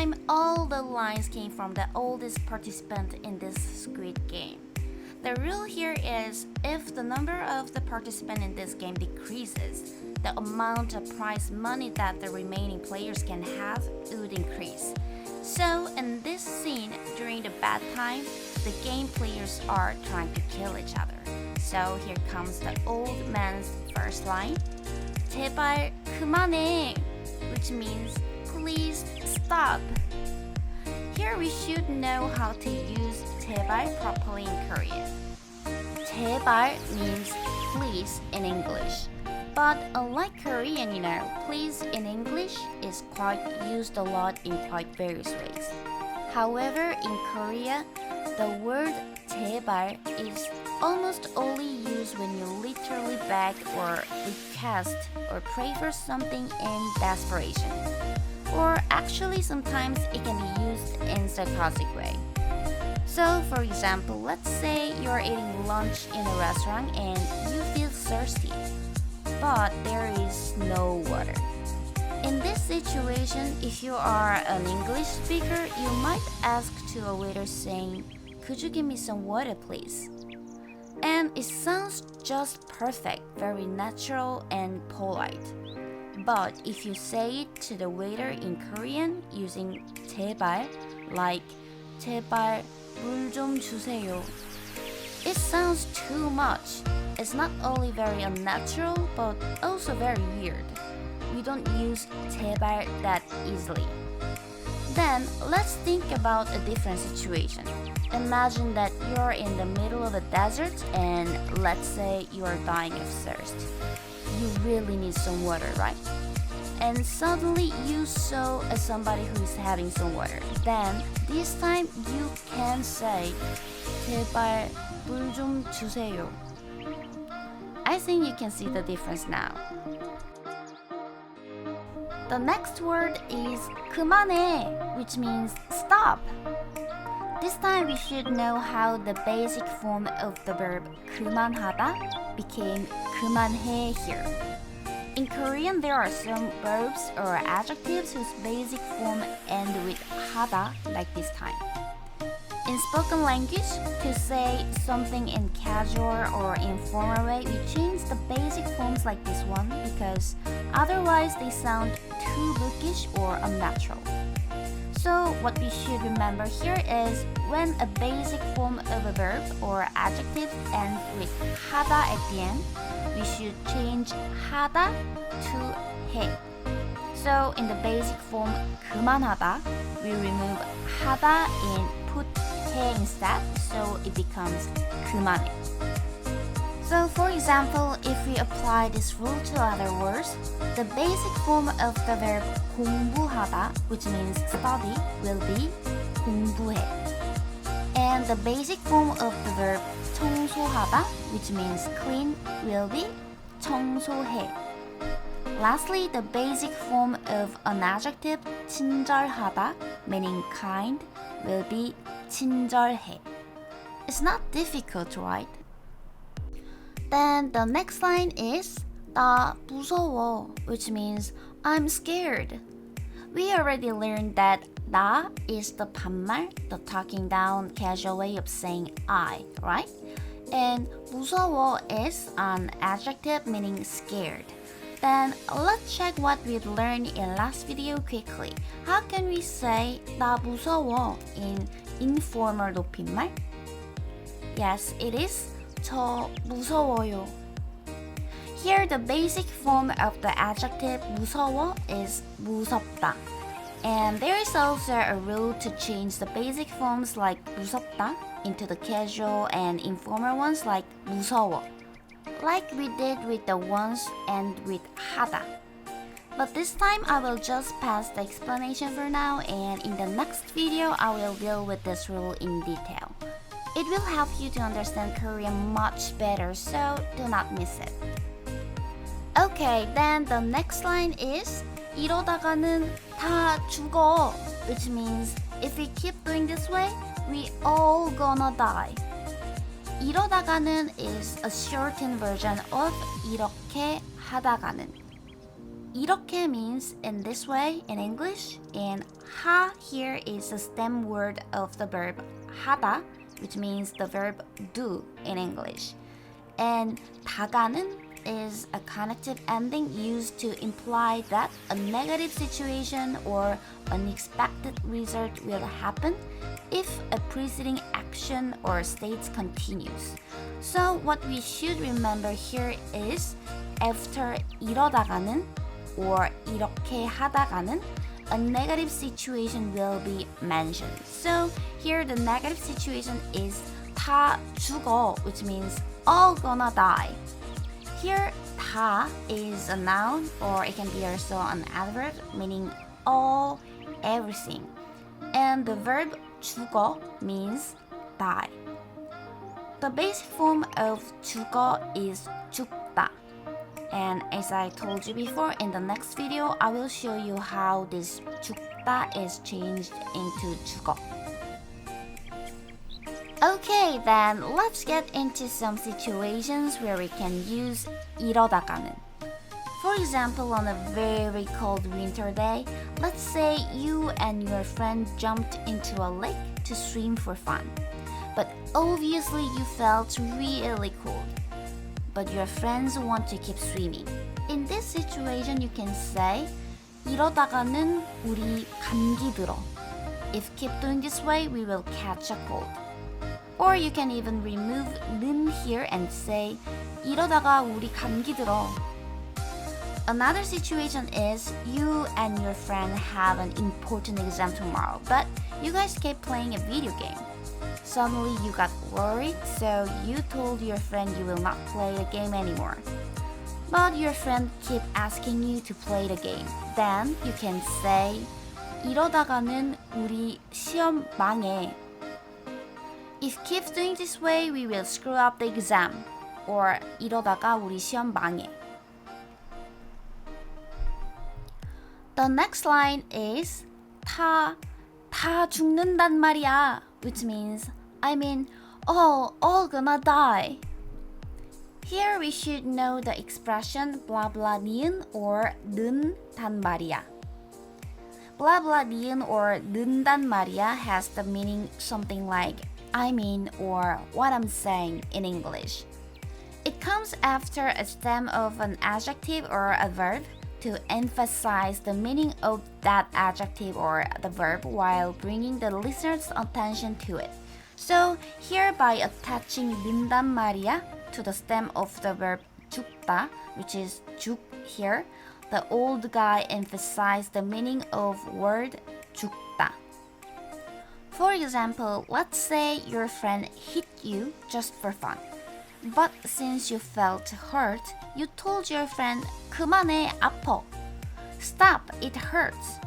time, all the lines came from the oldest participant in this Squid Game. The rule here is if the number of the participants in this game decreases, the amount of prize money that the remaining players can have would increase. So in this scene, during the bad time, the game players are trying to kill each other. So here comes the old man's first line, 제발 그만해, which means please stop. Here we should know how to use 제발 properly in Korean. 제발 means please in English. But unlike Korean, please in English is quite used a lot in quite various ways. However, in Korea, the word 제발 is almost only used when you literally beg or request or pray for something in desperation. Or actually sometimes it can be used in sarcastic way. So for example, let's say you're eating lunch in a restaurant and you feel thirsty, but there is no water. In this situation, if you are an English speaker, you might ask to a waiter saying, "Could you give me some water, please?" And it sounds just perfect, very natural and polite. But if you say it to the waiter in Korean using 제발, like 제발 물 좀 주세요, it sounds too much. It's not only very unnatural, but also very weird. We don't use 제발 that easily. Then let's think about a different situation. Imagine that you're in the middle of a desert and let's say you're dying of thirst. You really need some water, right? And suddenly you saw somebody who is having some water. Then this time you can say 제발 물 좀 주세요. I think you can see the difference now. The next word is 그만해, which means stop. This time we should know how the basic form of the verb 그만하다 became 그만해 here. In Korean, there are some verbs or adjectives whose basic form end with 하다, like this time. In spoken language, to say something in casual or informal way, we change the basic forms like this one because otherwise they sound too bookish or unnatural. So what we should remember here is when a basic form of a verb or adjective ends with 하다 at the end, we should change 하다 to 해. So in the basic form 그만하다, we remove 하다 and put 해 instead, so it becomes 그만해. So for example, if we apply this rule to other words, the basic form of the verb 공부하다, which means study, will be 공부해. And the basic form of the verb 청소하다, which means clean, will be 청소해. Lastly, the basic form of an adjective 친절하다, meaning kind, will be 친절해. It's not difficult, right? Then the next line is 나 무서워, which means I'm scared. We already learned that 나 is the 반말, the talking down casual way of saying I, right? And 무서워 is an adjective meaning scared. Then let's check what we've learned in last video quickly. How can we say 나 무서워 in informal 높임말? Yes, it is 저 무서워요. Here the basic form of the adjective 무서워 is 무섭다. And there is also a rule to change the basic forms like 무섭다 into the casual and informal ones like 무서워, like we did with the ones and with 하다. But this time I will just pass the explanation for now, and in the next video I will deal with this rule in detail. It will help you to understand Korean much better, so do not miss it. Okay, then the next line is 이러다가는 다 죽어, which means if we keep doing this way, we all gonna die. 이러다가는 is a shortened version of 이렇게 하다가는. 이렇게 means in this way in English, and 하 here is the stem word of the verb 하다, which means the verb do in English. And 다가는 is a connective ending used to imply that a negative situation or unexpected result will happen if a preceding action or state continues. So what we should remember here is after 이러다가는 or 이렇게 하다가는 a negative situation will be mentioned. So here the negative situation is 다 죽어, which means all gonna die. Here, 다 is a noun or it can be also an adverb meaning all, everything. And the verb 죽어 means die. The basic form of 죽어 is 죽다. And as I told you before, in the next video, I will show you how this 죽다 is changed into 죽어. Okay, then let's get into some situations where we can use 이러다가는. For example, on a very cold winter day, let's say you and your friend jumped into a lake to swim for fun. But obviously you felt really cold. But your friends want to keep swimming. In this situation, you can say 이러다가는 우리 감기 들어. If keep doing this way, we will catch a cold. Or you can even remove 는 here and say 이러다가 우리 감기 들어. Another situation is you and your friend have an important exam tomorrow, but you guys keep playing a video game. Suddenly you got worried, so you told your friend you will not play the game anymore. But your friend keep asking you to play the game. Then you can say 이러다가는 우리 시험 망해. If keep doing this way, we will screw up the exam. Or 이러다가 우리 시험 망해. The next line is 다 죽는단 말이야, which means all gonna die. Here we should know the expression blah blah 니은 or 는단 말이야. Blah blah 니은 or 는단 말이야 has the meaning something like or what I'm saying in English. It comes after a stem of an adjective or a verb to emphasize the meaning of that adjective or the verb while bringing the listener's attention to it. So here by attaching 는단 말이야 to the stem of the verb 죽다, which is 죽 here, the old guy emphasized the meaning of word 죽다. For example, let's say your friend hit you just for fun. But since you felt hurt, you told your friend 그만해, 아파. Stop, it hurts.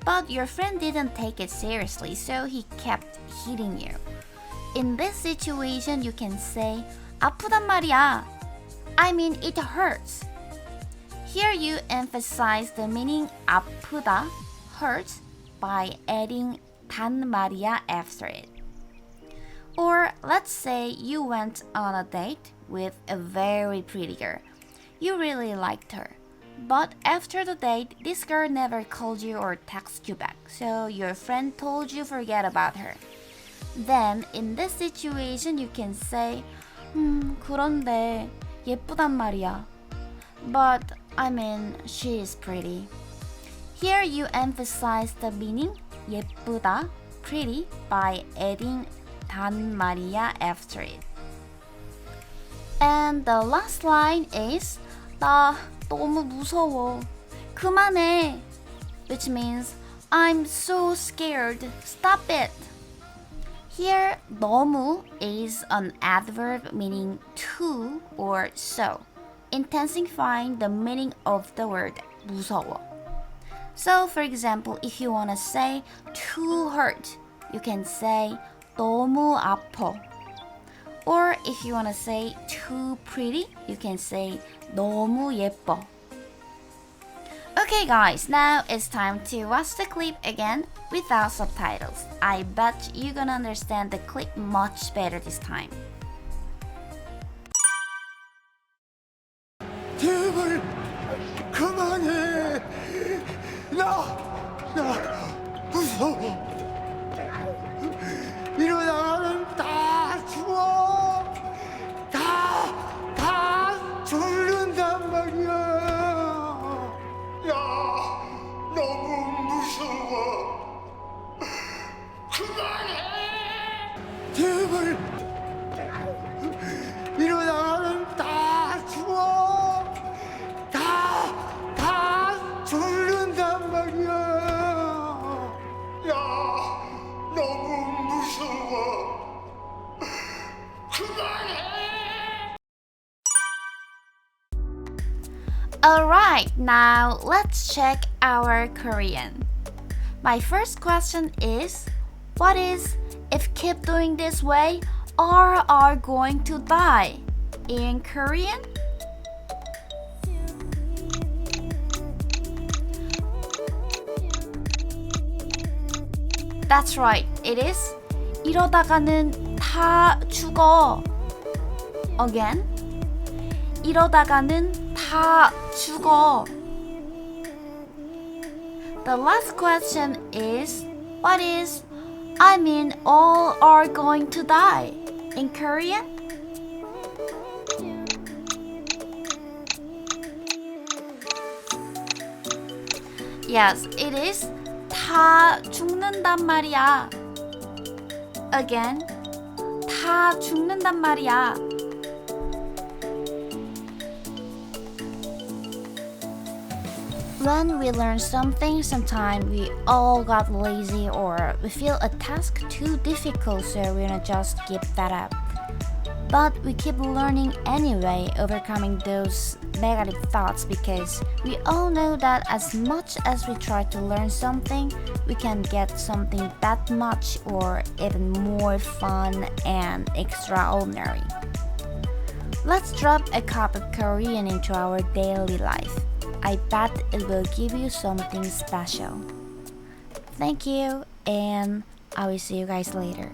But your friend didn't take it seriously, so he kept hitting you. In this situation, you can say 아프단 말이야. It hurts. Here you emphasize the meaning 아프다, hurts, by adding 단 말이야 after it. Or let's say you went on a date with a very pretty girl. You really liked her. But after the date, this girl never called you or texted you back, so your friend told you forget about her. Then in this situation you can say 그런데 예쁘단 말이야. But she is pretty. Here you emphasize the meaning 예쁘다, pretty by adding 단 말이야 after it. And the last line is 나 너무 무서워. 그만해. Which means I'm so scared. Stop it. Here 너무 is an adverb meaning to or so, intensifying the meaning of the word 무서워. So for example, if you want to say too hurt, you can say 너무 아파. Or if you want to say too pretty, you can say 너무 예뻐. Okay guys, now it's time to watch the clip again without subtitles. I bet you're gonna understand the clip much better this time. 제발 그만해. 나 무서워. 이러다가는 다 죽어. 다 죽는단 말이야. 야, 너무 무서워. 그만해. 제발. 이러다가는 다 죽어. 다 죽는단 말이야. 야, 너무 무서워. 그만해. Alright, now let's check our Korean. My first question is, what is if keep doing this way or are going to die in Korean? That's right, it is 이러다가는 다 죽어. Again, 이러다가는 다 죽어. The last question is, what is I mean all are going to die in Korean? Yes, it is 다 죽는단 말이야. Again, 다 죽는단 말이야. When we learn something, sometimes we all got lazy or we feel a task too difficult, so we're gonna just give that up. But we keep learning anyway, overcoming those negative thoughts because we all know that as much as we try to learn something, we can get something that much or even more fun and extraordinary. Let's drop a cup of Korean into our daily life. I bet it will give you something special. Thank you, and I will see you guys later.